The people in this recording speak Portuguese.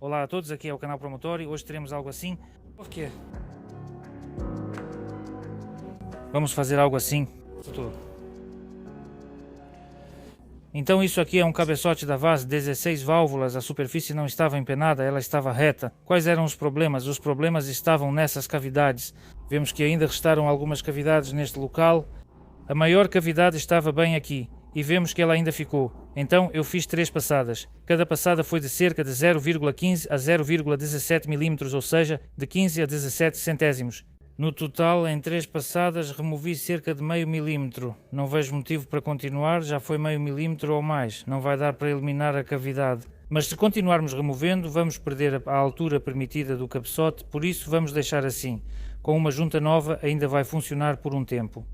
Olá a todos, aqui é o canal Promo Tory. Hoje teremos algo assim. O quê? Vamos fazer algo assim. Então isso aqui é um cabeçote da vase, 16 válvulas, a superfície não estava empenada, ela estava reta. Quais eram os problemas? Os problemas estavam nessas cavidades. Vemos que ainda restaram algumas cavidades neste local. A maior cavidade estava bem aqui. E vemos que ela ainda ficou. Então eu fiz 3 passadas. Cada passada foi de cerca de 0,15 a 0,17 mm, ou seja, de 15 a 17 centésimos. No total, em 3 passadas, removi cerca de meio milímetro. Não vejo motivo para continuar, já foi meio milímetro ou mais. Não vai dar para eliminar a cavidade. Mas se continuarmos removendo, vamos perder a altura permitida do cabeçote, por isso vamos deixar assim. Com uma junta nova ainda vai funcionar por um tempo.